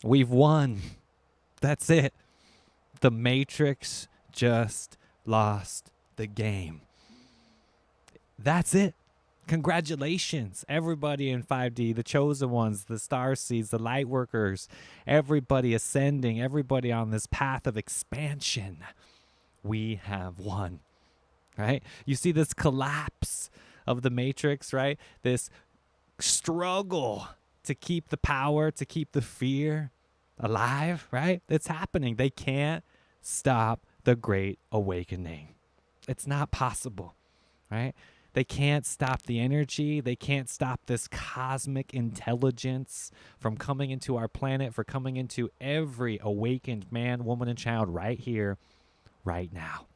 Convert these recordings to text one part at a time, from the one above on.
We've won. That's it. The Matrix just lost the game. That's it. Congratulations, everybody in 5D, the chosen ones, the star seeds, the light workers, everybody ascending, everybody on this path of expansion. We have won, right? You see this collapse of the Matrix, right? This struggle to keep the power, to keep the fear alive, right? It's happening. They can't stop the Great Awakening. It's not possible, right? They can't stop the energy. They can't stop this cosmic intelligence from coming into our planet, for coming into every awakened man, woman, and child right here, right now.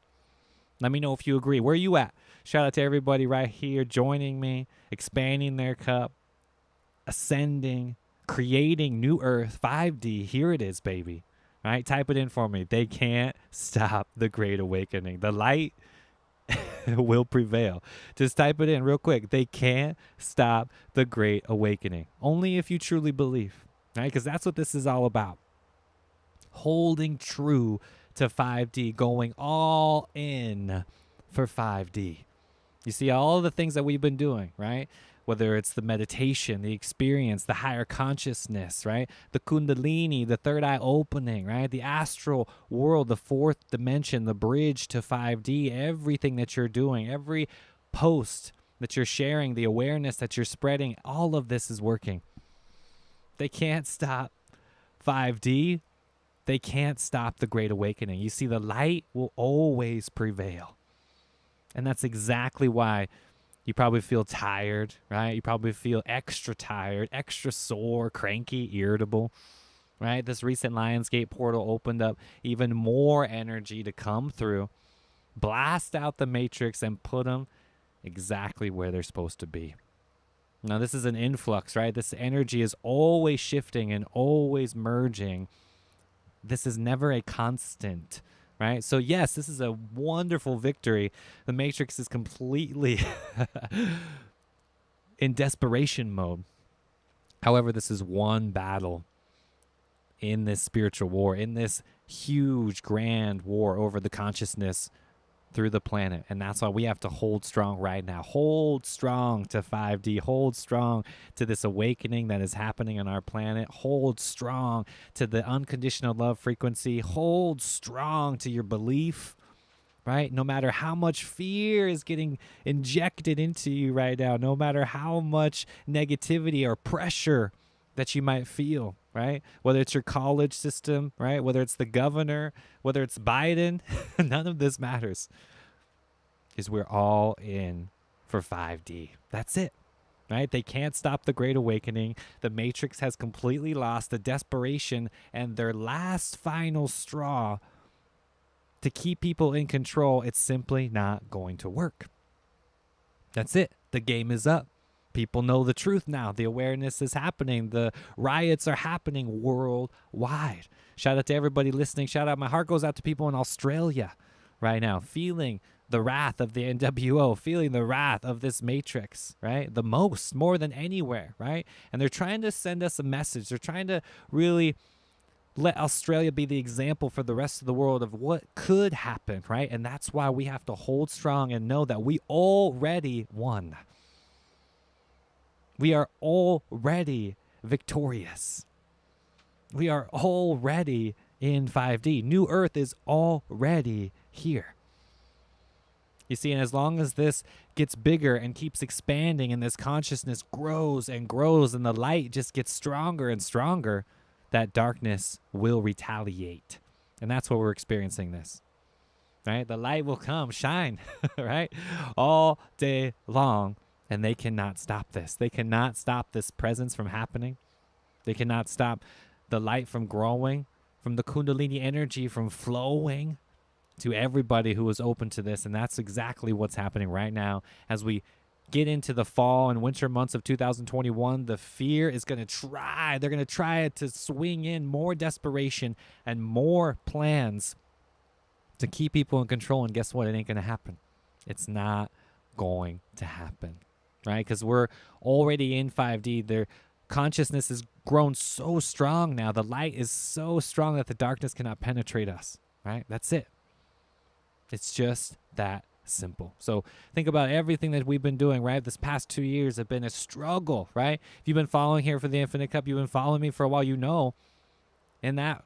Let me know if you agree. Where are you at? Shout out to everybody right here joining me, expanding their cup, ascending, creating new earth, 5D. Here it is, baby. All right, type it in for me. They can't stop the Great Awakening. The light will prevail. Just type it in real quick. They can't stop the Great Awakening. Only if you truly believe, right? Because that's what this is all about. Holding true to 5D, going all in for 5D. You see all the things that we've been doing, right? Whether it's the meditation, the experience, the higher consciousness, right? The kundalini, the third eye opening, right? The astral world, the fourth dimension, the bridge to 5D, everything that you're doing, every post that you're sharing, the awareness that you're spreading, all of this is working. They can't stop 5D. They can't stop the Great Awakening. You see, the light will always prevail. And that's exactly why you probably feel tired, right? You probably feel extra tired, extra sore, cranky, irritable, right? This recent Lionsgate portal opened up even more energy to come through, blast out the Matrix, and put them exactly where they're supposed to be. Now, this is an influx, right? This energy is always shifting and always merging. This is never a constant, right? So yes, this is a wonderful victory. The Matrix is completely in desperation mode. However, this is one battle in this spiritual war, in this huge, grand war over the consciousness through the planet. And that's why we have to hold strong right now. Hold strong to 5D. Hold strong to this awakening that is happening on our planet. Hold strong to the unconditional love frequency. Hold strong to your belief, right? No matter how much fear is getting injected into you right now, no matter how much negativity or pressure that you might feel, right? Whether it's your college system, right? Whether it's the governor, whether it's Biden, none of this matters. Is we're all in for 5D. That's it, right? They can't stop the Great Awakening. The Matrix has completely lost. The desperation and their last final straw to keep people in control, it's simply not going to work. That's it. The game is up. People know the truth now. The awareness is happening. The riots are happening worldwide. Shout out to everybody listening. Shout out. My heart goes out to people in Australia right now, feeling the wrath of the NWO, feeling the wrath of this Matrix, right? The most, more than anywhere, right? And they're trying to send us a message. They're trying to really let Australia be the example for the rest of the world of what could happen, right? And that's why we have to hold strong and know that we already won. We are already victorious. We are already in 5D. New Earth is already here. You see, and as long as this gets bigger and keeps expanding and this consciousness grows and grows and the light just gets stronger and stronger, that darkness will retaliate. And that's what we're experiencing this, right? The light will come, shine, right? All day long. And they cannot stop this. They cannot stop this presence from happening. They cannot stop the light from growing, from the Kundalini energy from flowing to everybody who is open to this. And that's exactly what's happening right now. As we get into the fall and winter months of 2021, the fear is going to try. They're going to try to swing in more desperation and more plans to keep people in control. And guess what? It ain't going to happen. It's not going to happen. Right? Because we're already in 5D. They're consciousness has grown so strong now. The light is so strong that the darkness cannot penetrate us, right? That's it. It's just that simple. So think about everything that we've been doing, right? This past 2 years have been a struggle, right? If you've been following here for the Infinite Cup, you've been following me for a while, you know, in that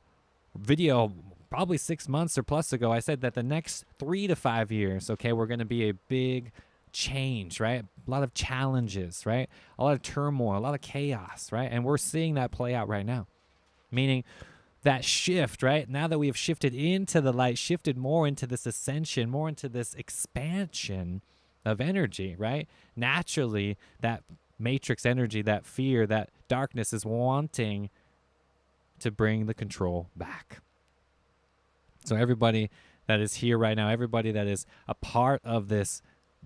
video, probably 6 months or plus ago, I said that the next 3 to 5 years, okay, we're going to be a big change, right? A lot of challenges, right? A lot of turmoil, a lot of chaos, right? And we're seeing that play out right now. Meaning that shift, right? Now that we have shifted into the light, shifted more into this ascension, more into this expansion of energy, right? Naturally, that matrix energy, that fear, that darkness is wanting to bring the control back. So everybody that is here right now, everybody that is a part of this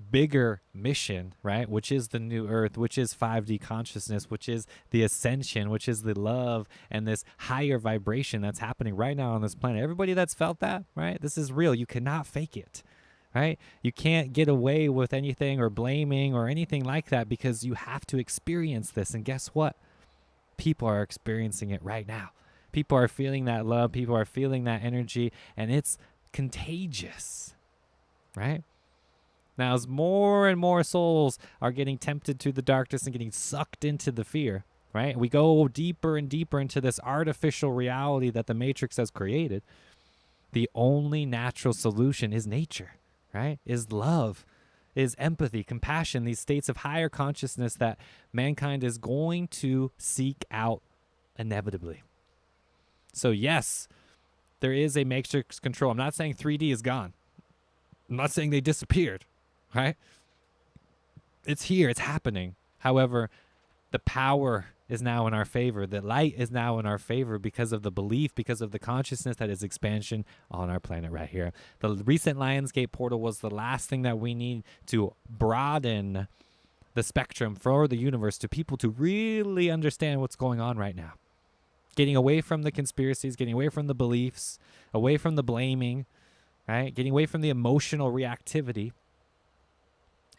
bigger mission, right, which is the new earth, which is 5D consciousness, which is the ascension, which is the love and this higher vibration that's happening right now on this planet. Everybody that's felt that, right, this is real. You cannot fake it, right? You can't get away with anything or blaming or anything like that, because you have to experience this. And guess what? People are experiencing it right now. People are feeling that love. People are feeling that energy, and it's contagious, right? Now, as more and more souls are getting tempted to the darkness and getting sucked into the fear, right? We go deeper and deeper into this artificial reality that the Matrix has created. The only natural solution is nature, right? Is love, is empathy, compassion, these states of higher consciousness that mankind is going to seek out inevitably. So yes, there is a matrix control. I'm not saying 3D is gone. I'm not saying they disappeared, right? It's here, it's happening. However, the power is now in our favor. The light is now in our favor because of the belief, because of the consciousness that is expansion on our planet right here. The recent Lionsgate portal was the last thing that we need to broaden the spectrum for the universe to people to really understand what's going on right now. Getting away from the conspiracies, getting away from the beliefs, away from the blaming, right? Getting away from the emotional reactivity,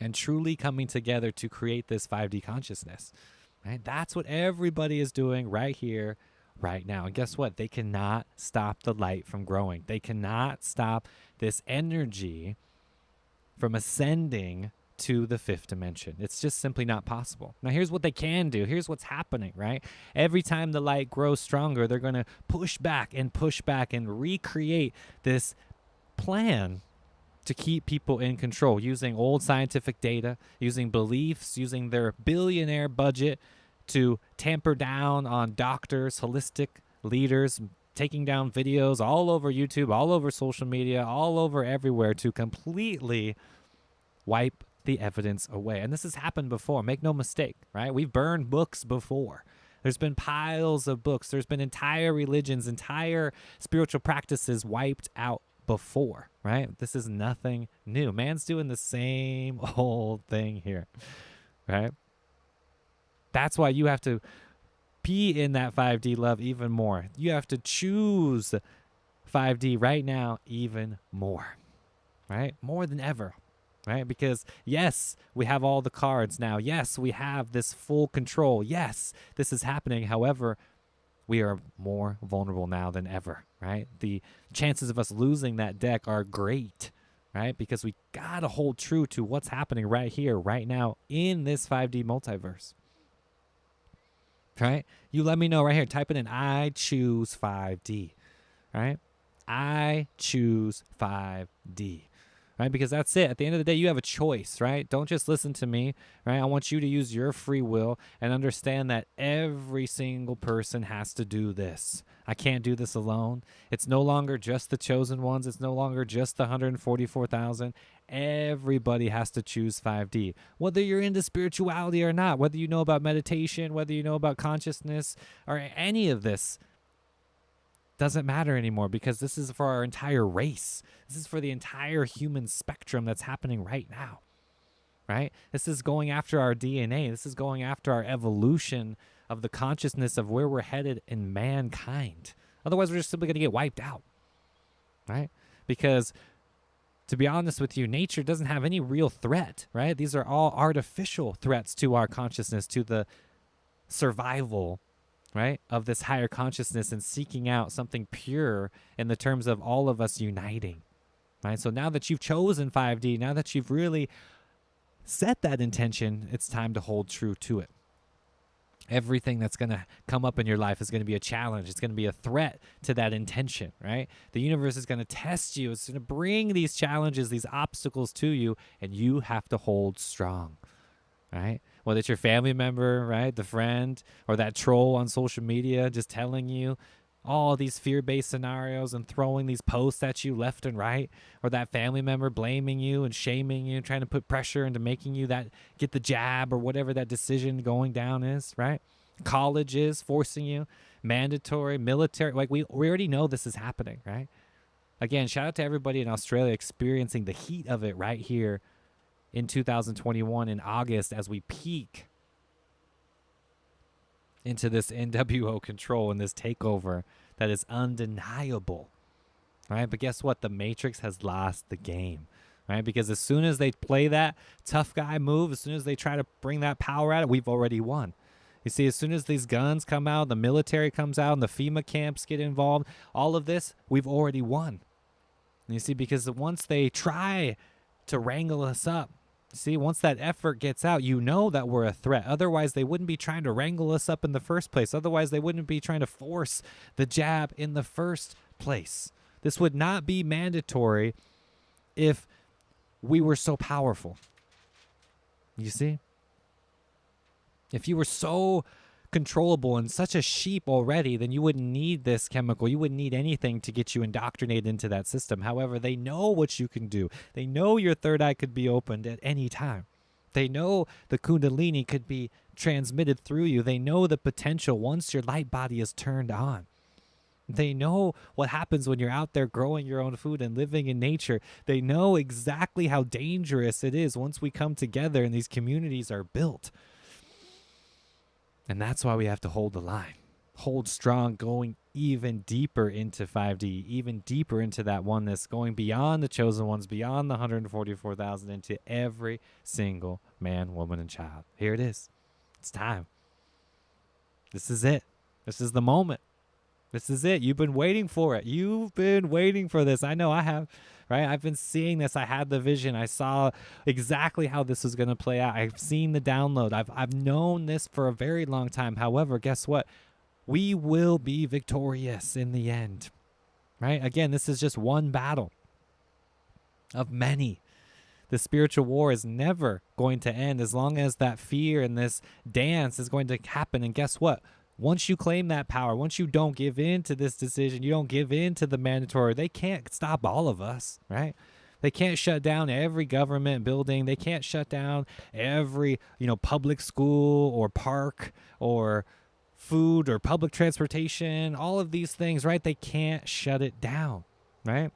and truly coming together to create this 5D consciousness, right? That's what everybody is doing right here, right now. And guess what? They cannot stop the light from growing. They cannot stop this energy from ascending to the 5th dimension. It's just simply not possible. Now, here's what they can do. Here's what's happening, right? Every time the light grows stronger, they're going to push back and recreate this plan to keep people in control, using old scientific data, using beliefs, using their billionaire budget to tamper down on doctors, holistic leaders, taking down videos all over YouTube, all over social media, all over everywhere to completely wipe the evidence away. And this has happened before. Make no mistake, right? We've burned books before. There's been piles of books. There's been entire religions, entire spiritual practices wiped out before, right? This is nothing new. Man's doing the same old thing here, right? That's why you have to be in that 5D love even more. You have to choose 5D right now even more, right? More than ever, right? Because yes, we have all the cards now. Yes, we have this full control. Yes, this is happening. However, we are more vulnerable now than ever, right? The chances of us losing that deck are great, right? Because we got to hold true to what's happening right here, right now in this 5D multiverse, right? You let me know right here. Type it in. I choose 5D, right? I choose 5D. Right? Because that's it. At the end of the day, you have a choice, right? Don't just listen to me, right? I want you to use your free will and understand that every single person has to do this. I can't do this alone. It's no longer just the chosen ones. It's no longer just the 144,000. Everybody has to choose 5D. Whether you're into spirituality or not, whether you know about meditation, whether you know about consciousness or any of this, doesn't matter anymore, because this is for our entire race. This is for the entire human spectrum that's happening right now, right? This is going after our DNA. This is going after our evolution of the consciousness of where we're headed in mankind. Otherwise, we're just simply going to get wiped out, right? Because to be honest with you, nature doesn't have any real threat, right? These are all artificial threats to our consciousness, to the survival, right, of this higher consciousness and seeking out something pure in the terms of all of us uniting, right? So now that you've chosen 5D, now that you've really set that intention, it's time to hold true to it. Everything that's going to come up in your life is going to be a challenge. It's going to be a threat to that intention, right? The universe is going to test you. It's going to bring these challenges, these obstacles to you, and you have to hold strong, right? Whether it's your family member, right, the friend, or that troll on social media just telling you all these fear-based scenarios and throwing these posts at you left and right, or that family member blaming you and shaming you, trying to put pressure into making you that get the jab or whatever that decision going down is, right? Colleges forcing you, mandatory, military, like we already know this is happening, right? Again, shout out to everybody in Australia experiencing the heat of it right here in 2021 in August as we peak into this NWO control and this takeover that is undeniable, right? But guess what? The Matrix has lost the game, right? Because as soon as they play that tough guy move, as soon as they try to bring that power at it, we've already won. You see, as soon as these guns come out, the military comes out, and the FEMA camps get involved, all of this, we've already won. And you see, because once they try to wrangle us up, see, once that effort gets out, you know that we're a threat. Otherwise, they wouldn't be trying to wrangle us up in the first place. Otherwise, they wouldn't be trying to force the jab in the first place. This would not be mandatory if we were so powerful. You see? If you were so controllable and such a sheep already, then you wouldn't need this chemical. You wouldn't need anything to get you indoctrinated into that system. However, they know what you can do. They know your third eye could be opened at any time. They know the Kundalini could be transmitted through you. They know the potential once your light body is turned on. They know what happens when you're out there growing your own food and living in nature. They know exactly how dangerous it is once we come together and these communities are built. And that's why we have to hold the line, hold strong, going even deeper into 5D, even deeper into that oneness, going beyond the chosen ones, beyond the 144,000, into every single man, woman, and child. Here it is. It's time. This is it. This is the moment. This is it. You've been waiting for it. You've been waiting for this. I know I have, right? I've been seeing this. I had the vision. I saw exactly how this was going to play out. I've seen the download. I've known this for a very long time. However, guess what? We will be victorious in the end, right? Again, this is just one battle of many. The spiritual war is never going to end as long as that fear and this dance is going to happen. And guess what? Once you claim that power, once you don't give in to this decision, you don't give in to the mandatory, they can't stop all of us, right? They can't shut down every government building. They can't shut down every, public school or park or food or public transportation, all of these things, right? They can't shut it down, right?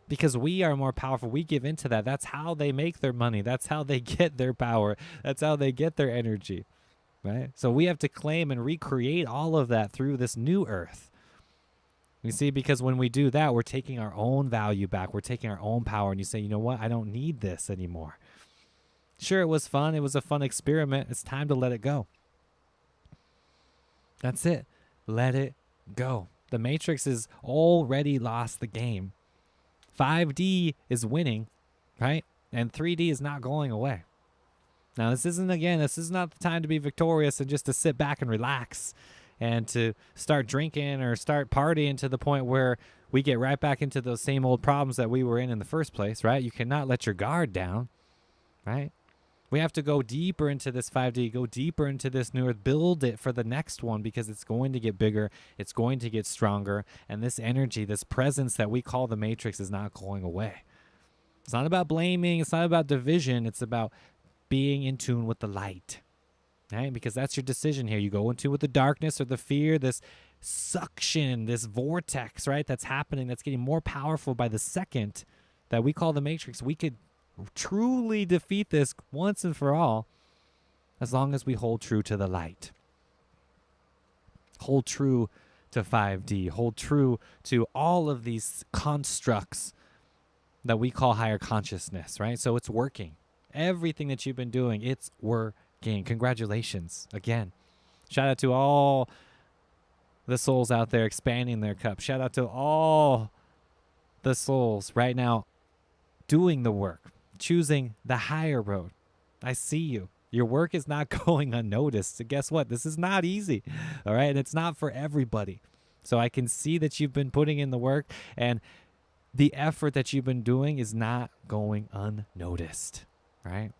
Because we are more powerful. We give into that. That's how they make their money. That's how they get their power. That's how they get their energy. Right? So we have to claim and recreate all of that through this new earth. You see, because when we do that, we're taking our own value back. We're taking our own power. And you say, you know what? I don't need this anymore. Sure, it was fun. It was a fun experiment. It's time to let it go. That's it. Let it go. The Matrix has already lost the game. 5D is winning, right? And 3D is not going away. Now, this is not the time to be victorious and just to sit back and relax and to start drinking or start partying to the point where we get right back into those same old problems that we were in the first place, right? You cannot let your guard down, right? We have to go deeper into this 5D, go deeper into this new earth, build it for the next one because it's going to get bigger, it's going to get stronger, and this energy, this presence that we call the Matrix is not going away. It's not about blaming, it's not about division, it's about being in tune with the light, right? Because that's your decision here. You go into with the darkness or the fear, this suction, this vortex, right? That's happening, that's getting more powerful by the second that we call the Matrix. We could truly defeat this once and for all as long as we hold true to the light. Hold true to 5D. Hold true to all of these constructs that we call higher consciousness, right? So it's working. Everything that you've been doing, it's working. Congratulations. Again, Shout out to all the souls out there expanding their cup. Shout out to all the souls right now doing the work, choosing the higher road. I see you. Your work is not going unnoticed. So guess what? This is not easy. All right. And it's not for everybody. So I can see that you've been putting in the work, and the effort that you've been doing is not going unnoticed. Right.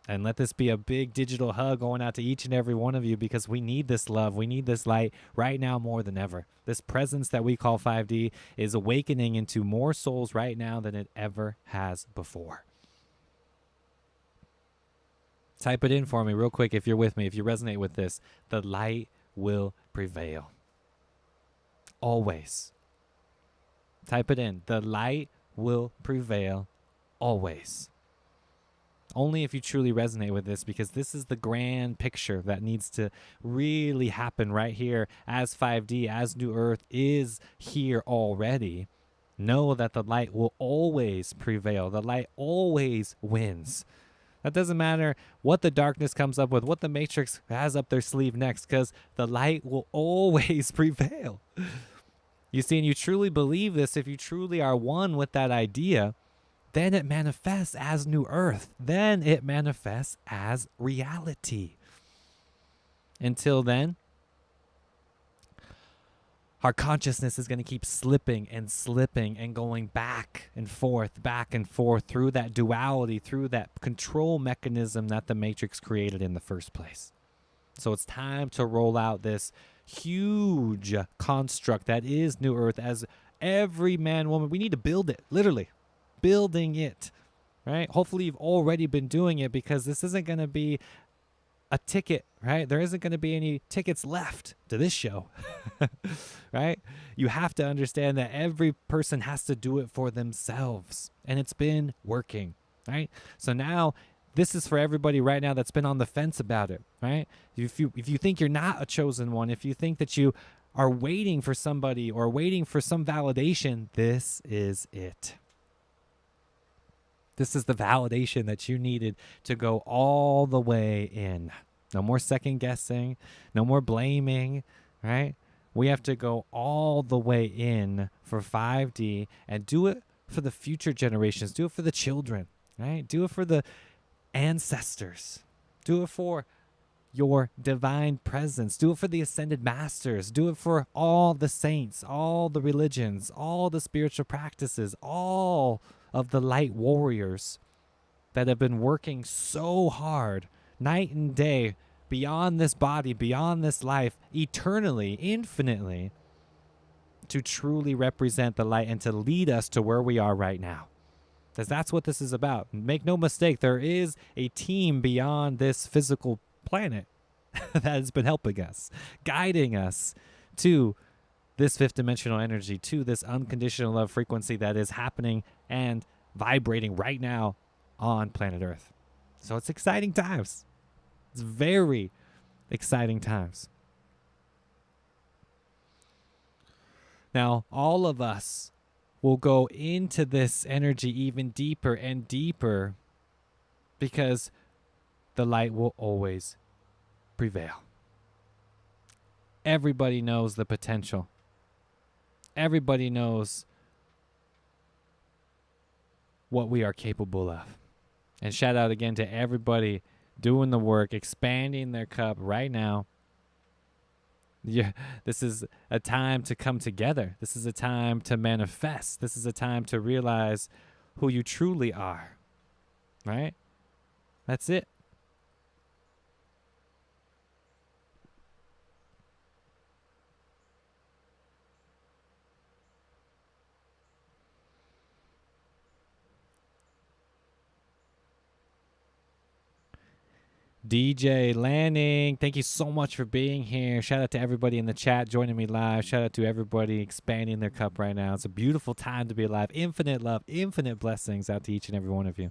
And let this be a big digital hug going out to each and every one of you, because we need this love. We need this light right now more than ever. This presence that we call 5D is awakening into more souls right now than it ever has before. Type it in for me real quick if you're with me, if you resonate with this. The light will prevail. Always. Type it in. The light will prevail always. Only if you truly resonate with this, because this is the grand picture that needs to really happen right here as 5D, as New Earth is here already. Know that the light will always prevail. The light always wins. That doesn't matter what the darkness comes up with, what the Matrix has up their sleeve next, because the light will always prevail. You see, and you truly believe this, if you truly are one with that idea, then it manifests as New Earth. Then it manifests as reality. Until then, our consciousness is going to keep slipping and going back and forth through that duality, through that control mechanism that the Matrix created in the first place. So it's time to roll out this huge construct that is New Earth as every man, woman. We need to build it, literally. Building it, right? Hopefully you've already been doing it, because this isn't going to be a ticket, right? There isn't going to be any tickets left to this show, right? You have to understand that every person has to do it for themselves, and it's been working, right? So now this is for everybody right now that's been on the fence about it, right? If you think you're not a chosen one, if you think that you are waiting for somebody or waiting for some validation, this is it. This is the validation that you needed to go all the way in. No more second guessing, no more blaming, right? We have to go all the way in for 5D and do it for the future generations. Do it for the children, right? Do it for the ancestors. Do it for your divine presence. Do it for the ascended masters. Do it for all the saints, all the religions, all the spiritual practices, all of the light warriors that have been working so hard night and day beyond this body, beyond this life, eternally, infinitely, to truly represent the light and to lead us to where we are right now. Because that's what this is about. Make no mistake, there is a team beyond this physical planet that has been helping us, guiding us to this fifth dimensional energy, to this unconditional love frequency that is happening and vibrating right now on planet Earth. So it's exciting times. It's very exciting times. Now, all of us will go into this energy even deeper and deeper, because the light will always prevail. Everybody knows the potential. Everybody knows what we are capable of. And shout out again to everybody doing the work, expanding their cup right now. Yeah, this is a time to come together. This is a time to manifest. This is a time to realize who you truly are. Right? That's it. DJ Lanning, thank you so much for being here. Shout out to everybody in the chat joining me live. Shout out to everybody expanding their cup right now. It's a beautiful time to be alive. Infinite love, infinite blessings out to each and every one of you.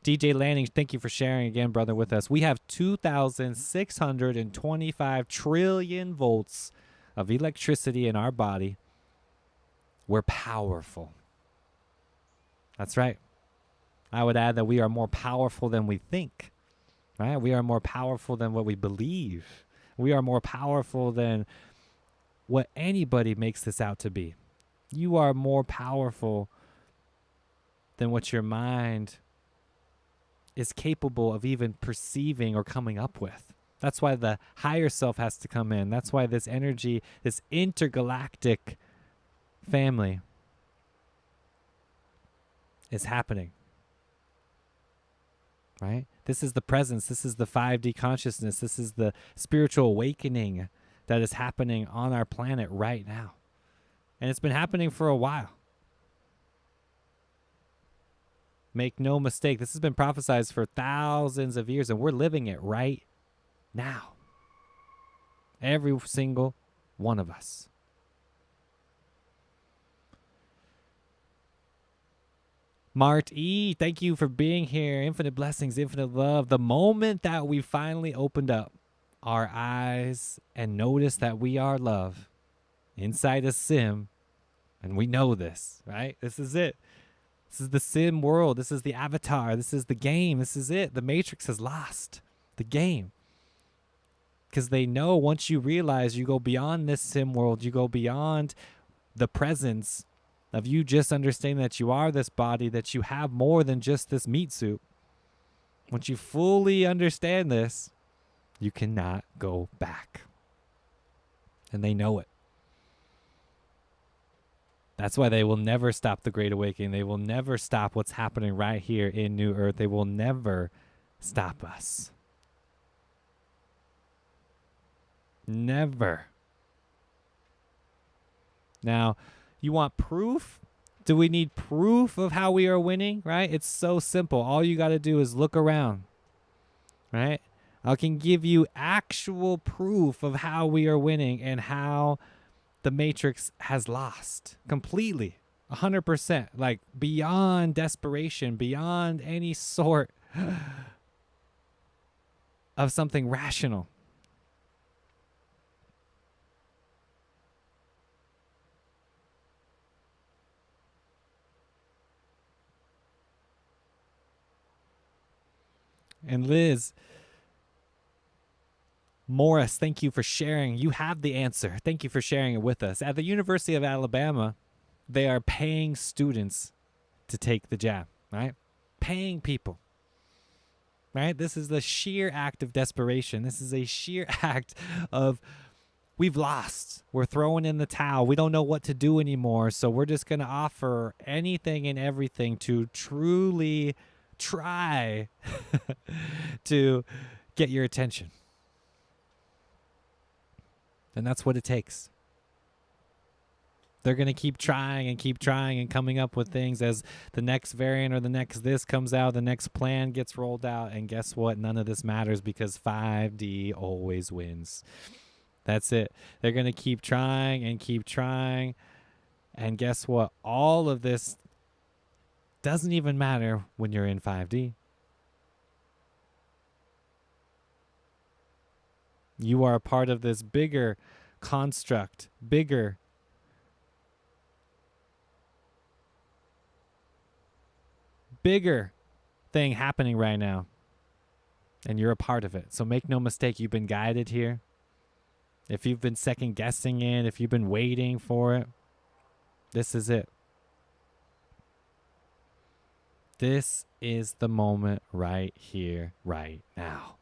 DJ Lanning, thank you for sharing again, brother, with us. We have 2,625 trillion volts of electricity in our body. We're powerful. That's right. I would add that we are more powerful than we think. Right? We are more powerful than what we believe. We are more powerful than what anybody makes this out to be. You are more powerful than what your mind is capable of even perceiving or coming up with. That's why the higher self has to come in. That's why this energy, this intergalactic family is happening. Right? This is the presence. This is the 5D consciousness. This is the spiritual awakening that is happening on our planet right now. And it's been happening for a while. Make no mistake, this has been prophesized for thousands of years, and we're living it right now. Every single one of us. Mart E, thank you for being here. Infinite blessings, infinite love. The moment that we finally opened up our eyes and noticed that we are love inside a sim, and we know this, right? This is it. This is the sim world. This is the avatar. This is the game. This is it. The Matrix has lost the game. Because they know once you realize you go beyond this sim world, you go beyond the presence of you just understanding that you are this body, that you have more than just this meat suit. Once you fully understand this, you cannot go back. And they know it. That's why they will never stop the Great Awakening. They will never stop what's happening right here in New Earth. They will never stop us. Never. Now, you want proof? Do we need proof of how we are winning? Right? It's so simple. All you got to do is look around. Right? I can give you actual proof of how we are winning and how the Matrix has lost completely, 100%, like beyond desperation, beyond any sort of something rational. And Liz Morris, thank you for sharing. You have the answer. Thank you for sharing it with us. At the University of Alabama, they are paying students to take the jab, right? Paying people, right? This is the sheer act of desperation. This is a sheer act of we've lost. We're throwing in the towel. We don't know what to do anymore. So we're just going to offer anything and everything to truly try to get your attention. And that's what it takes. They're going to keep trying and coming up with things as the next variant or the next this comes out, the next plan gets rolled out, and guess what? None of this matters because 5D always wins. That's it. They're going to keep trying, and guess what? All of this doesn't even matter when you're in 5D. You are a part of this bigger construct, bigger thing happening right now. And you're a part of it. So make no mistake, you've been guided here. If you've been second guessing it, if you've been waiting for it, this is it. This is the moment right here, right now.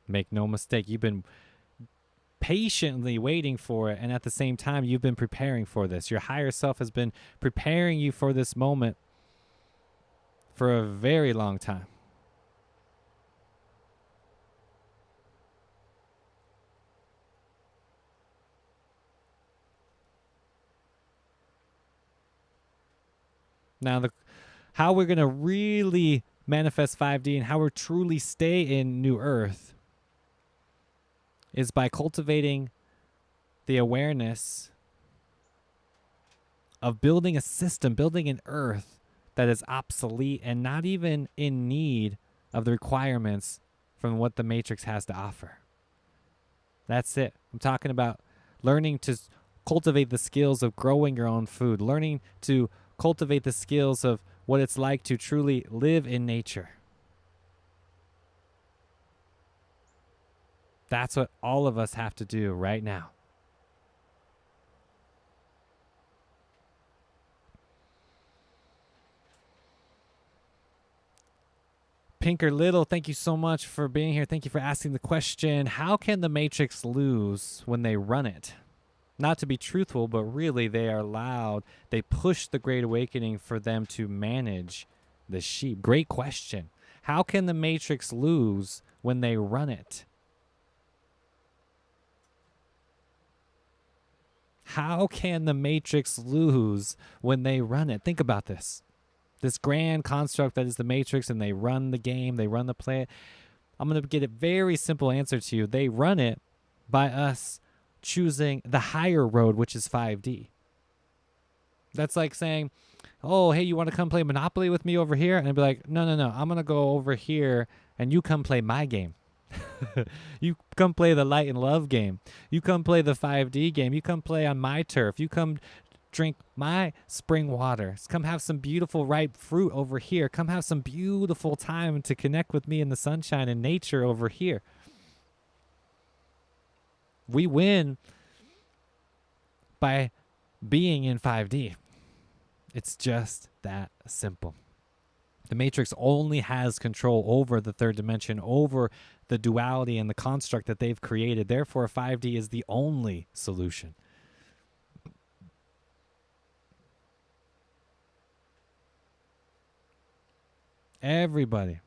Make no mistake, you've been patiently waiting for it, and at the same time, you've been preparing for this. Your higher self has been preparing you for this moment for a very long time. Now, how we're going to really manifest 5D and how we truly stay in New Earth is by cultivating the awareness of building a system, building an earth that is obsolete and not even in need of the requirements from what the Matrix has to offer. That's it. I'm talking about learning to cultivate the skills of growing your own food, learning to cultivate the skills of what it's like to truly live in nature. That's what all of us have to do right now. Pinker Little, thank you so much for being here. Thank you for asking the question. How can the Matrix lose when they run it? Not to be truthful, but really they are loud. They push the Great Awakening for them to manage the sheep. Great question. How can the Matrix lose when they run it? How can the Matrix lose when they run it? Think about this. This grand construct that is the Matrix, and they run the game, they run the play. I'm going to get a very simple answer to you. They run it by us choosing the higher road, which is 5D. That's like saying, oh, hey, you want to come play Monopoly with me over here? And I'd be like, no, I'm going to go over here and you come play my game. You come play the light and love game. You come play the 5D game. You come play on my turf. You come drink my spring water. Come have some beautiful ripe fruit over here. Come have some beautiful time to connect with me in the sunshine and nature over here. We win by being in 5D. It's just that simple. The Matrix only has control over the third dimension, over the duality and the construct that they've created. Therefore, 5D is the only solution. Everybody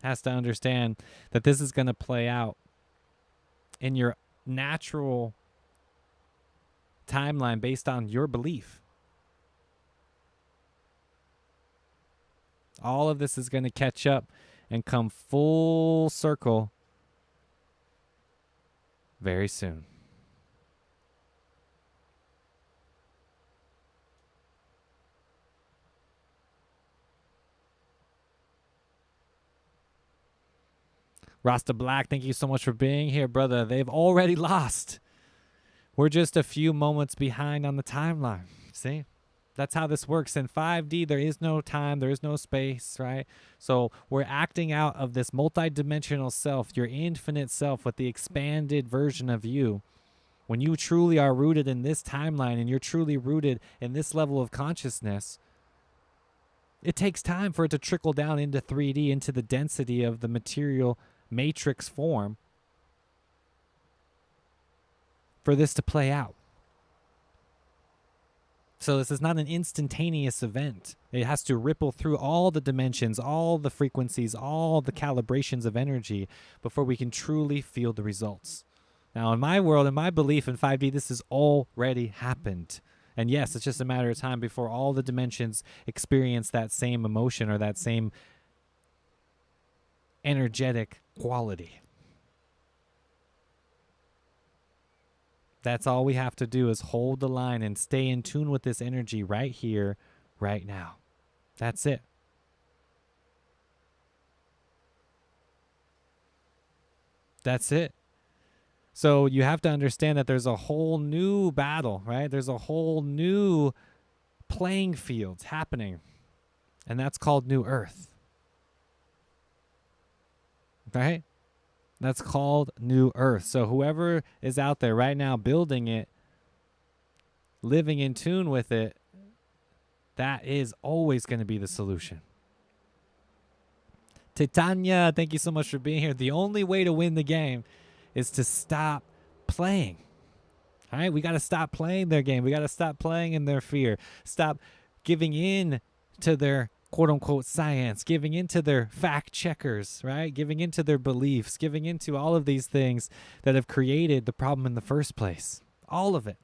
has to understand that this is going to play out in your natural timeline based on your belief. All of this is going to catch up and come full circle very soon. Rasta Black, thank you so much for being here, brother. They've already lost. We're just a few moments behind on the timeline. See? That's how this works. In 5D, there is no time, there is no space, right? So we're acting out of this multidimensional self, your infinite self with the expanded version of you. When you truly are rooted in this timeline and you're truly rooted in this level of consciousness, it takes time for it to trickle down into 3D, into the density of the material matrix form, for this to play out. So this is not an instantaneous event. It has to ripple through all the dimensions, all the frequencies, all the calibrations of energy before we can truly feel the results. Now, in my world, in my belief in 5D, this has already happened. And yes, it's just a matter of time before all the dimensions experience that same emotion or that same energetic quality. That's all we have to do is hold the line and stay in tune with this energy right here, right now. That's it. That's it. So you have to understand that there's a whole new battle, right? There's a whole new playing field happening, and that's called New Earth. Right? That's called New Earth. So whoever is out there right now building it, living in tune with it, that is always going to be the solution. Titania, thank you so much for being here. The only way to win the game is to stop playing. All right? We got to stop playing their game. We got to stop playing in their fear. Stop giving in to their quote-unquote science, giving into their fact checkers, right? Giving into their beliefs, giving into all of these things that have created the problem in the first place. All of it.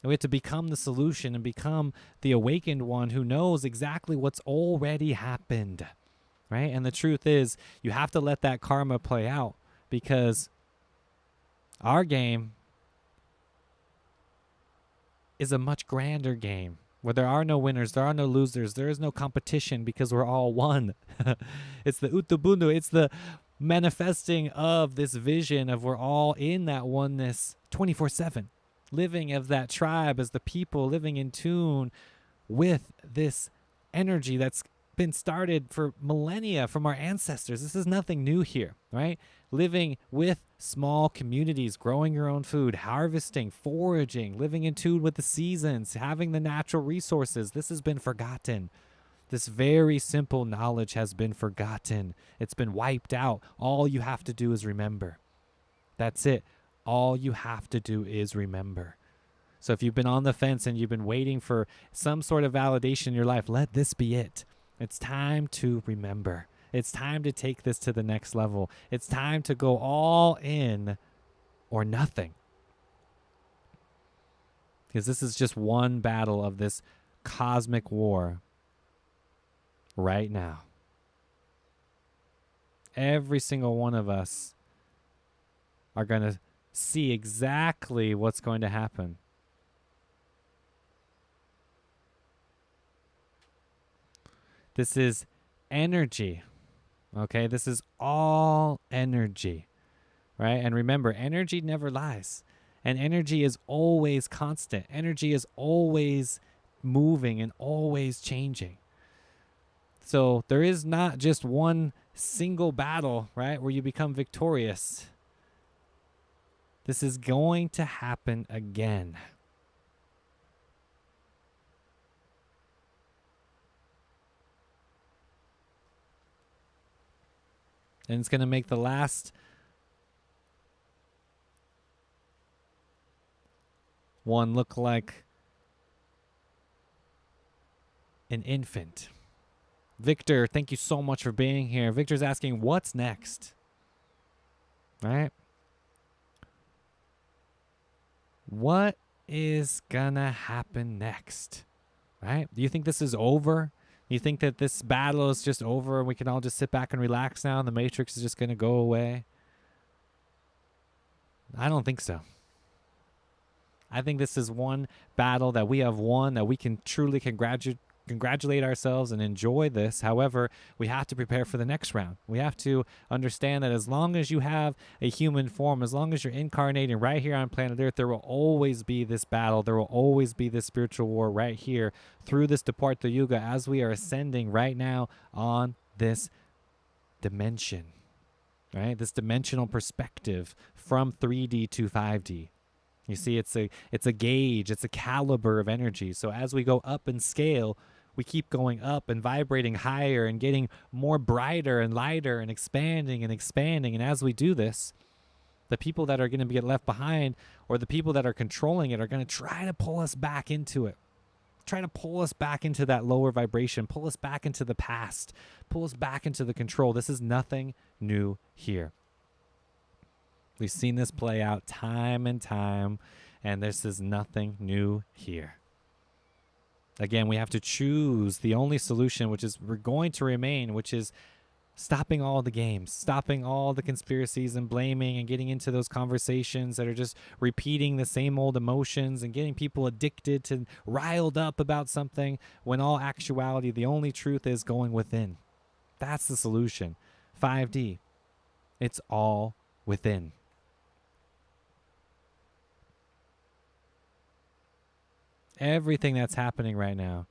And we have to become the solution and become the awakened one who knows exactly what's already happened, right? And the truth is, you have to let that karma play out, because our game is a much grander game, where there are no winners, there are no losers, there is no competition, because we're all one. It's the Utubundu, it's the manifesting of this vision of we're all in that oneness 24/7, living as that tribe, as the people living in tune with this energy that's been started for millennia from our ancestors. This is nothing new here, right? Living with small communities, growing your own food, harvesting, foraging, living in tune with the seasons, having the natural resources. This has been forgotten. This very simple knowledge has been forgotten. It's been wiped out. All you have to do is remember. That's it. All you have to do is remember. So if you've been on the fence and you've been waiting for some sort of validation in your life, let this be it. It's time to remember. It's time to take this to the next level. It's time to go all in or nothing. Because this is just one battle of this cosmic war right now. Every single one of us are going to see exactly what's going to happen. This is energy, okay? This is all energy, right? And remember, energy never lies. And energy is always constant. Energy is always moving and always changing. So there is not just one single battle, right, where you become victorious. This is going to happen again. And it's going to make the last one look like an infant. Victor, thank you so much for being here. Victor's asking, what's next? Right? What is gonna happen next? Right? Do you think this is over? Do you think that this battle is just over and we can all just sit back and relax now and the Matrix is just gonna go away? I don't think so. I think this is one battle that we have won, that we can truly congratulate ourselves and enjoy this. However, we have to prepare for the next round. We have to understand that as long as you have a human form, as long as you're incarnating right here on planet Earth, there will always be this battle. There will always be this spiritual war right here through this Departa Yuga as we are ascending right now on this dimension, right? This dimensional perspective from 3D to 5D. You see, it's a gauge, it's a caliber of energy. So as we go up in scale, we keep going up and vibrating higher and getting more brighter and lighter and expanding and expanding. And as we do this, the people that are going to get left behind or the people that are controlling it are going to try to pull us back into it. Try to pull us back into that lower vibration, pull us back into the past, pull us back into the control. This is nothing new here. We've seen this play out time and time, and this is nothing new here. Again, we have to choose the only solution, which is we're going to remain, which is stopping all the games, stopping all the conspiracies and blaming and getting into those conversations that are just repeating the same old emotions and getting people addicted to riled up about something when all actuality, the only truth is going within. That's the solution. 5D. It's all within. Everything that's happening right now,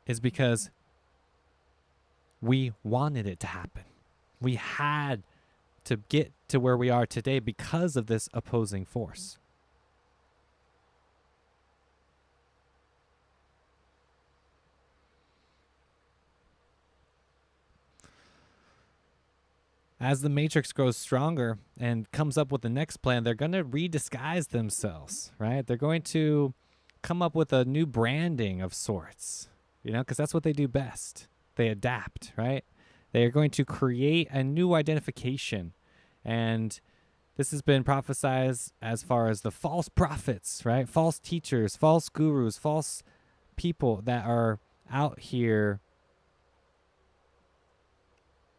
is because we wanted it to happen. We had to get to where we are today because of this opposing force. As the Matrix grows stronger and comes up with the next plan, they're going to redisguise themselves, right? They're going to come up with a new branding of sorts, because that's what they do best. They adapt, right? They are going to create a new identification. And this has been prophesied as far as the false prophets, right? False teachers, false gurus, false people that are out here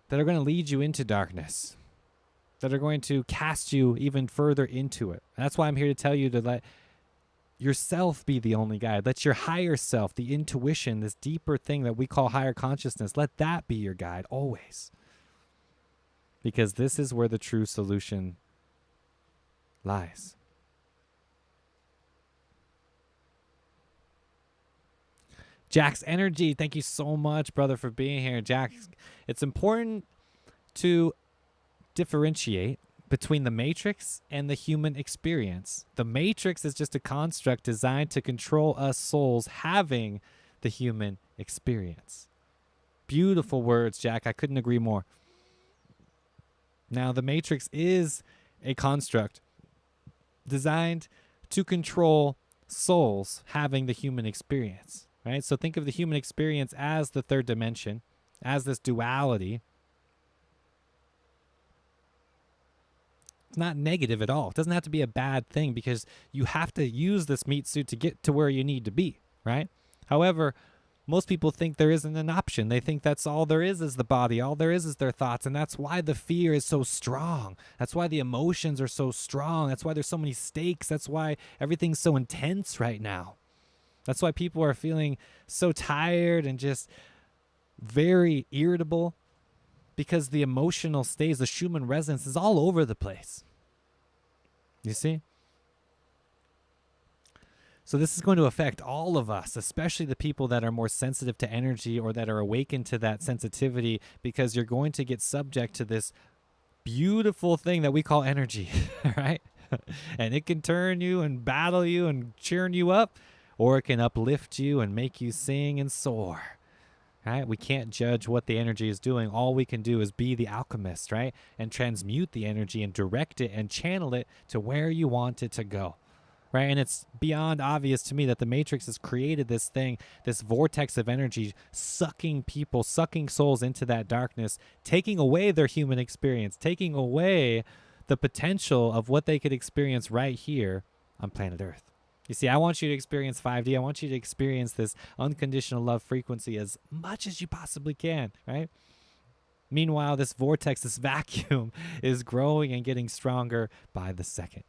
that are going to lead you into darkness, that are going to cast you even further into it. That's why I'm here to tell you to let yourself be the only guide. Let your higher self, the intuition, this deeper thing that we call higher consciousness, let that be your guide always. Because this is where the true solution lies. Jack's Energy, thank you so much, brother, for being here. Jack, it's important to differentiate between the Matrix and the human experience. The Matrix is just a construct designed to control us souls having the human experience. Beautiful words, Jack. I couldn't agree more. Now, the Matrix is a construct designed to control souls having the human experience, right? So think of the human experience as the third dimension, as this duality. It's not negative at all. It doesn't have to be a bad thing because you have to use this meat suit to get to where you need to be, right? However, most people think there isn't an option. They think that's all there is the body. All there is their thoughts. And that's why the fear is so strong. That's why the emotions are so strong. That's why there's so many stakes. That's why everything's so intense right now. That's why people are feeling so tired and just very irritable, because the emotional states, the Schumann resonance is all over the place. You see? So this is going to affect all of us, especially the people that are more sensitive to energy or that are awakened to that sensitivity, because you're going to get subject to this beautiful thing that we call energy, right? And it can turn you and battle you and churn you up, or it can uplift you and make you sing and soar. Right? We can't judge what the energy is doing. All we can do is be the alchemist, right? And transmute the energy and direct it and channel it to where you want it to go, right? And it's beyond obvious to me that the Matrix has created this thing, this vortex of energy, sucking people, sucking souls into that darkness, taking away their human experience, taking away the potential of what they could experience right here on planet Earth. You see, I want you to experience 5D. I want you to experience this unconditional love frequency as much as you possibly can, right? Meanwhile, this vortex, this vacuum is growing and getting stronger by the second,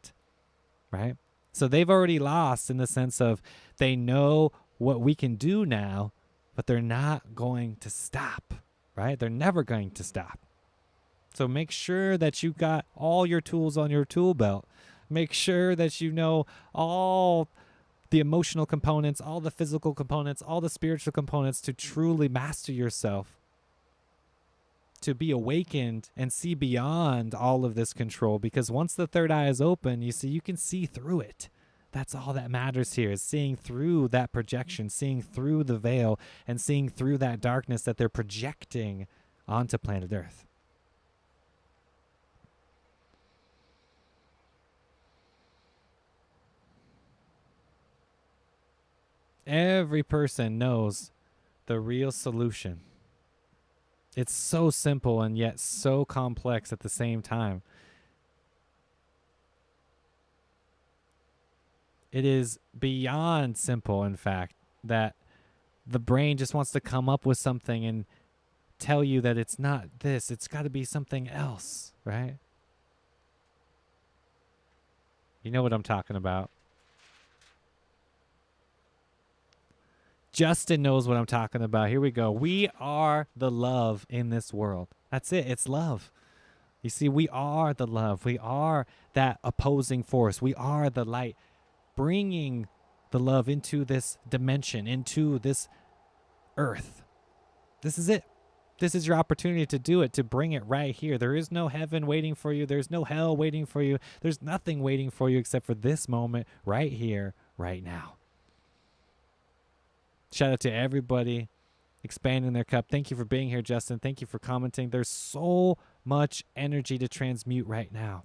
right? So they've already lost in the sense of they know what we can do now, but they're not going to stop, right? They're never going to stop. So make sure that you got all your tools on your tool belt. Make sure that you know all the emotional components, all the physical components, all the spiritual components to truly master yourself, to be awakened and see beyond all of this control. Because once the third eye is open, you see, you can see through it. That's all that matters here, is seeing through that projection, seeing through the veil, and seeing through that darkness that they're projecting onto planet Earth. Every person knows the real solution. It's so simple and yet so complex at the same time. It is beyond simple, in fact, that the brain just wants to come up with something and tell you that it's not this, it's got to be something else, right? You know what I'm talking about. Justin knows what I'm talking about. Here we go. We are the love in this world. That's it. It's love. You see, we are the love. We are that opposing force. We are the light, bringing the love into this dimension, into this earth. This is it. This is your opportunity to do it, to bring it right here. There is no heaven waiting for you. There's no hell waiting for you. There's nothing waiting for you except for this moment right here, right now. Shout out to everybody expanding their cup. Thank you for being here, Justin. Thank you for commenting. There's so much energy to transmute right now.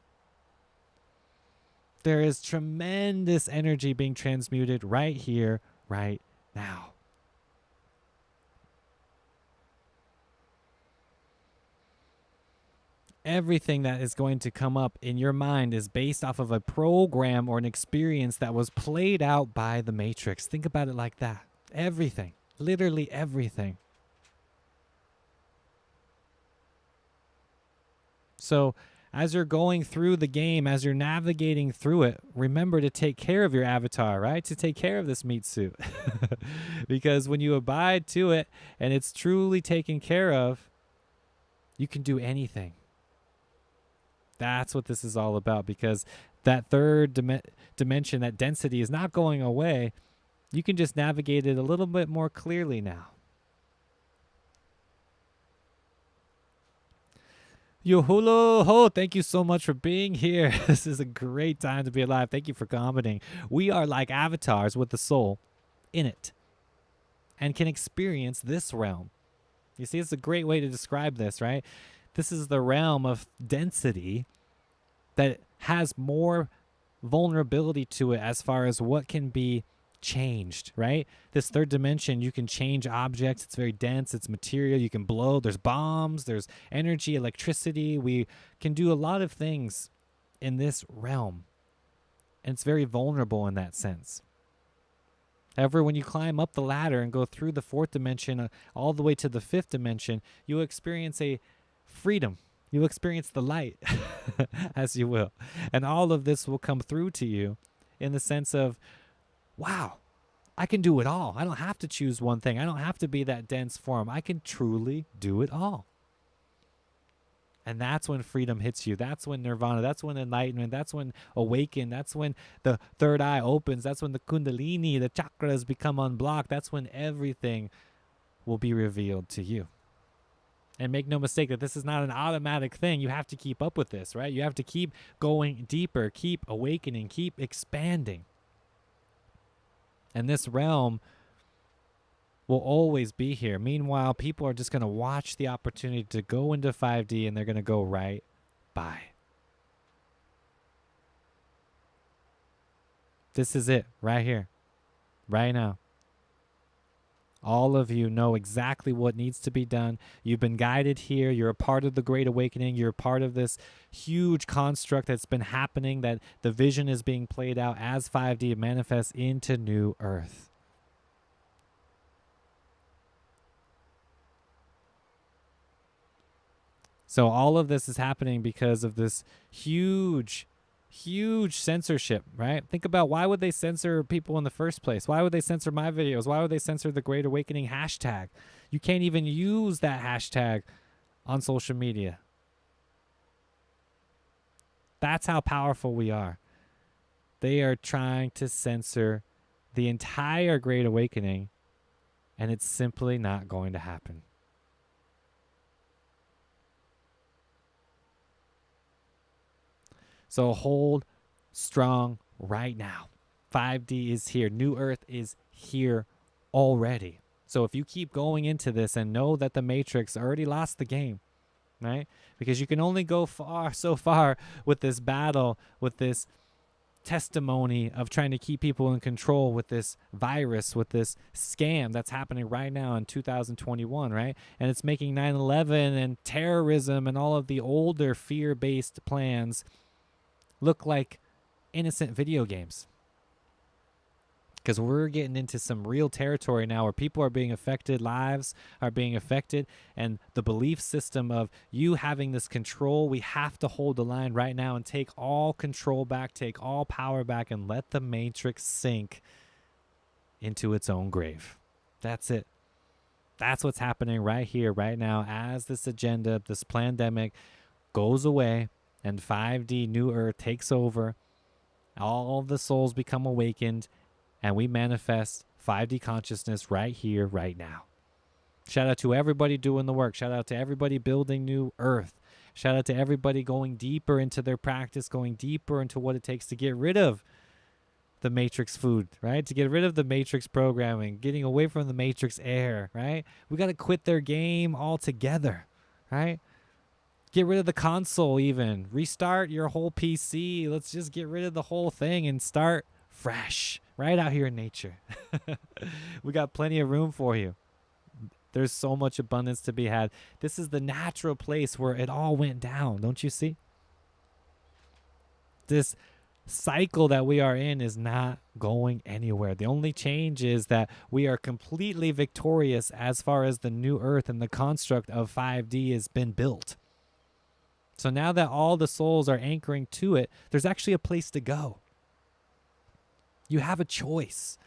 There is tremendous energy being transmuted right here, right now. Everything that is going to come up in your mind is based off of a program or an experience that was played out by the Matrix. Think about it like that. Everything, literally everything. So as you're going through the game, as you're navigating through it, remember to take care of your avatar, right? To take care of this meat suit. Because when you abide to it and it's truly taken care of, you can do anything. That's what this is all about, because that third dimension, that density is not going away. You can just navigate it a little bit more clearly now. Yohulo ho, thank you so much for being here. This is a great time to be alive. Thank you for commenting. We are like avatars with the soul in it and can experience this realm. You see, it's a great way to describe this, right? This is the realm of density that has more vulnerability to it as far as what can be changed, right? This third dimension, you can change objects. It's very dense. It's material. You can blow. There's bombs. There's energy, electricity. We can do a lot of things in this realm. And it's very vulnerable in that sense. However, when you climb up the ladder and go through the fourth dimension all the way to the fifth dimension, you'll experience a freedom. You'll experience the light, as you will. And all of this will come through to you in the sense of, wow, I can do it all. I don't have to choose one thing. I don't have to be that dense form. I can truly do it all. And that's when freedom hits you. That's when nirvana, that's when enlightenment, that's when awaken, that's when the third eye opens, that's when the kundalini, the chakras become unblocked. That's when everything will be revealed to you. And make no mistake that this is not an automatic thing. You have to keep up with this, right? You have to keep going deeper, keep awakening, keep expanding. And this realm will always be here. Meanwhile, people are just going to watch the opportunity to go into 5D and they're going to go right by. This is it right here, right now. All of you know exactly what needs to be done. You've been guided here. You're a part of the Great Awakening. You're a part of this huge construct that's been happening, that the vision is being played out as 5D manifests into New Earth. So all of this is happening because of this huge censorship, right? Think about, why would they censor people in the first place? Why would they censor my videos? Why would they censor the Great Awakening hashtag? You can't even use that hashtag on social media. That's how powerful we are. They are trying to censor the entire Great Awakening, and it's simply not going to happen. So hold strong right now. 5D is here. New Earth is here already. So if you keep going into this and know that the Matrix already lost the game, right? Because you can only go so far with this battle, with this testimony of trying to keep people in control with this virus, with this scam that's happening right now in 2021, right? And it's making 9/11 and terrorism and all of the older fear-based plans look like innocent video games. Because we're getting into some real territory now where people are being affected, lives are being affected, and the belief system of you having this control, we have to hold the line right now and take all control back, take all power back, and let the Matrix sink into its own grave. That's it. That's what's happening right here, right now, as this agenda, this pandemic goes away and 5D New Earth takes over. All of the souls become awakened, and we manifest 5D consciousness right here, right now. Shout out to everybody doing the work. Shout out to everybody building New Earth. Shout out to everybody going deeper into their practice, going deeper into what it takes to get rid of the Matrix food, right? To get rid of the Matrix programming, getting away from the Matrix air, right? We got to quit their game altogether, right? Get rid of the console even. Restart your whole PC. Let's just get rid of the whole thing and start fresh right out here in nature. We got plenty of room for you. There's so much abundance to be had. This is the natural place where it all went down. Don't you see? This cycle that we are in is not going anywhere. The only change is that we are completely victorious as far as the New Earth and the construct of 5D has been built. So now that all the souls are anchoring to it, there's actually a place to go. You have a choice.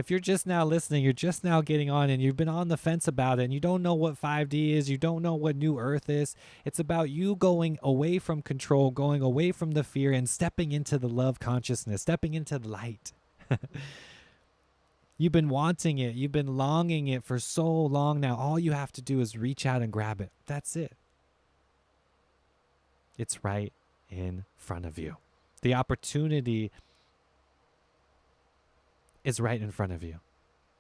If you're just now listening, you're just now getting on and you've been on the fence about it and you don't know what 5D is, you don't know what New Earth is, it's about you going away from control, going away from the fear and stepping into the love consciousness, stepping into the light. You've been wanting it. You've been longing it for so long now. All you have to do is reach out and grab it. That's it. It's right in front of you. The opportunity is right in front of you.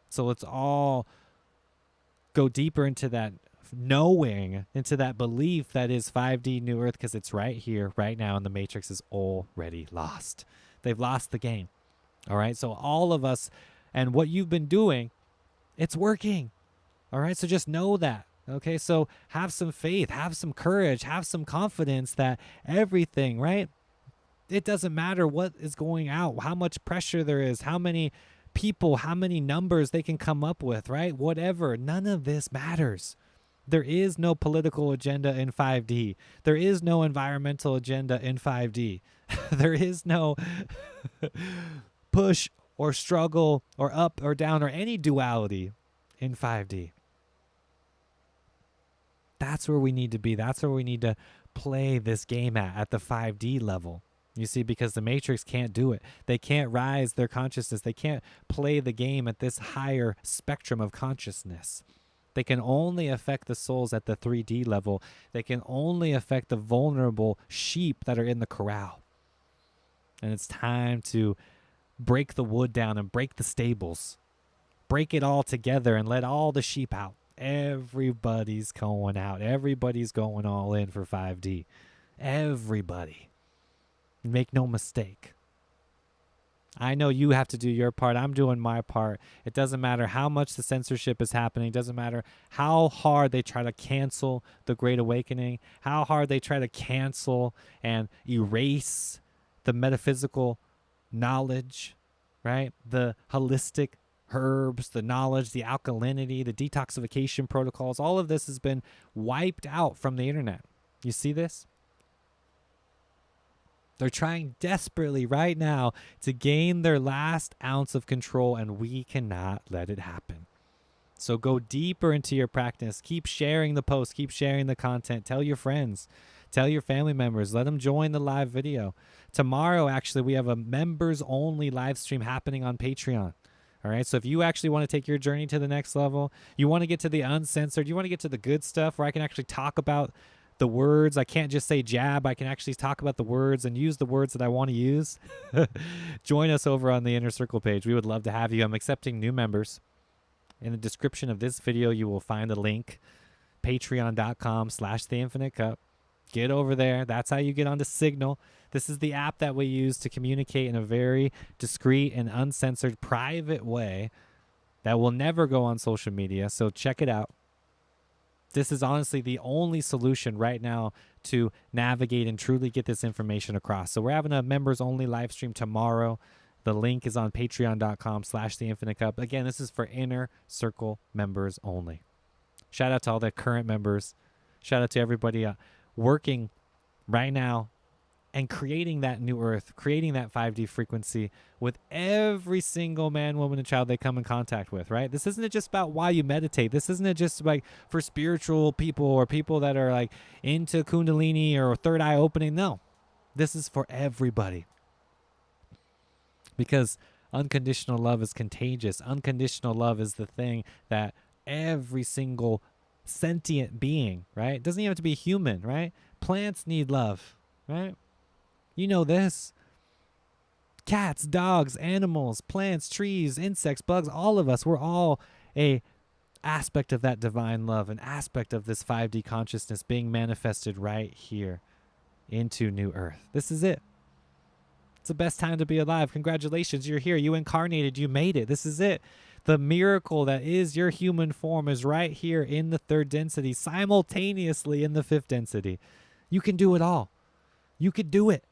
So let's all go deeper into that knowing, into that belief that is 5D New Earth, because it's right here, right now, and the Matrix is already lost. They've lost the game. All right? So all of us, and what you've been doing, it's working. All right? So just know that. Okay? So have some faith, have some courage, have some confidence that everything, right? It doesn't matter what is going out, how much pressure there is, how many people, how many numbers they can come up with, right? Whatever. None of this matters. There is no political agenda in 5D. There is no environmental agenda in 5D. There is no push or struggle or up or down or any duality in 5D. That's where we need to be. That's where we need to play this game at the 5D level. You see, because the Matrix can't do it. They can't rise their consciousness. They can't play the game at this higher spectrum of consciousness. They can only affect the souls at the 3D level. They can only affect the vulnerable sheep that are in the corral. And it's time to break the wood down and break the stables. Break it all together and let all the sheep out. Everybody's going out. Everybody's going all in for 5D. Everybody. Make no mistake. I know you have to do your part. I'm doing my part. It doesn't matter how much the censorship is happening. It doesn't matter how hard they try to cancel the Great Awakening, how hard they try to cancel and erase the metaphysical knowledge, right? The holistic herbs, the knowledge, the alkalinity, the detoxification protocols. All of this has been wiped out from the internet. You see this? They're trying desperately right now to gain their last ounce of control, and we cannot let it happen. So go deeper into your practice. Keep sharing the posts. Keep sharing the content. Tell your friends. Tell your family members. Let them join the live video. Tomorrow, actually, we have a members-only live stream happening on Patreon. All right, so if you actually want to take your journey to the next level, you want to get to the uncensored, you want to get to the good stuff where I can actually talk about the words. I can't just say jab. I can actually talk about the words and use the words that I want to use. Join us over on the Inner Circle page. We would love to have you. I'm accepting new members. In the description of this video, you will find a link, patreon.com/theinfinitecup. Get over there. That's how you get onto Signal. This is the app that we use to communicate in a very discreet and uncensored private way that will never go on social media. So check it out. This is honestly the only solution right now to navigate and truly get this information across. So we're having a members-only live stream tomorrow. The link is on patreon.com/theinfinitecup. Again, this is for Inner Circle members only. Shout out to all the current members. Shout out to everybody working right now and creating that new earth, creating that 5D frequency with every single man, woman, and child they come in contact with, right? This isn't just about why you meditate. This isn't just like for spiritual people or people that are like into Kundalini or third eye opening. No, this is for everybody. Because unconditional love is contagious. Unconditional love is the thing that every single sentient being, right? It doesn't even have to be human, right? Plants need love, right? You know this. Cats, dogs, animals, plants, trees, insects, bugs, all of us, we're all a aspect of that divine love, an aspect of this 5D consciousness being manifested right here into New Earth. This is it. It's the best time to be alive. Congratulations, you're here. You incarnated. You made it. This is it. The miracle that is your human form is right here in the third density, simultaneously in the fifth density. You can do it all. You could do it.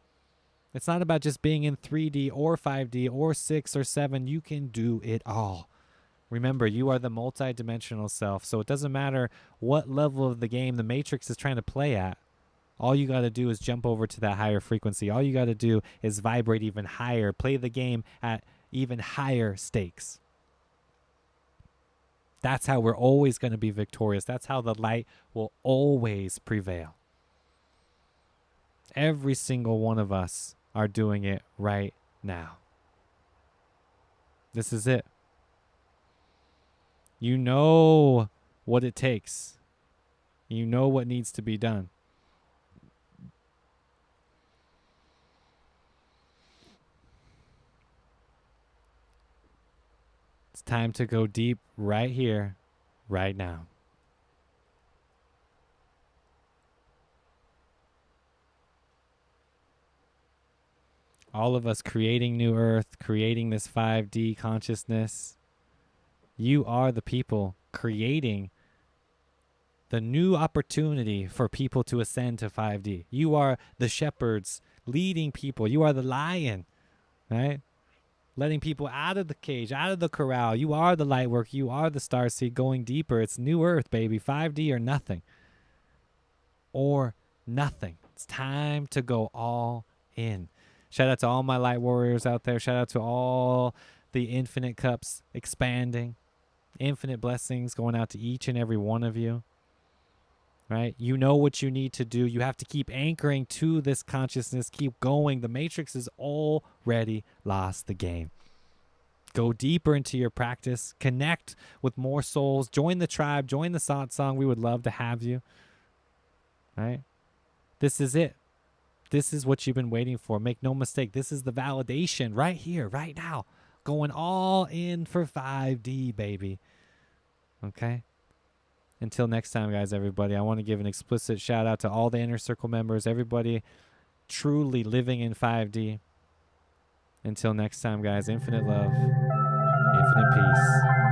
It's not about just being in 3D or 5D or 6 or 7. You can do it all. Remember, you are the multidimensional self, so it doesn't matter what level of the game the Matrix is trying to play at. All you got to do is jump over to that higher frequency. All you got to do is vibrate even higher, play the game at even higher stakes. That's how we're always going to be victorious. That's how the light will always prevail. Every single one of us are doing it right now. This is it. You know what it takes. You know what needs to be done. It's time to go deep right here, right now. All of us creating New Earth, creating this 5D consciousness. You are the people creating the new opportunity for people to ascend to 5D. You are the shepherds leading people. You are the lion, right? Letting people out of the cage, out of the corral. You are the light work. You are the starseed going deeper. It's New Earth, baby. 5D or nothing. Or nothing. It's time to go all in. Shout out to all my light warriors out there. Shout out to all the infinite cups expanding. Infinite blessings going out to each and every one of you. Right? You know what you need to do. You have to keep anchoring to this consciousness. Keep going. The Matrix has already lost the game. Go deeper into your practice. Connect with more souls. Join the tribe. Join the satsang. We would love to have you. Right? This is it. This is what you've been waiting for. Make no mistake. This is the validation right here, right now. Going all in for 5D, baby. Okay? Until next time, guys, everybody, I want to give an explicit shout out to all the Inner Circle members, everybody truly living in 5D. Until next time, guys, infinite love, infinite peace.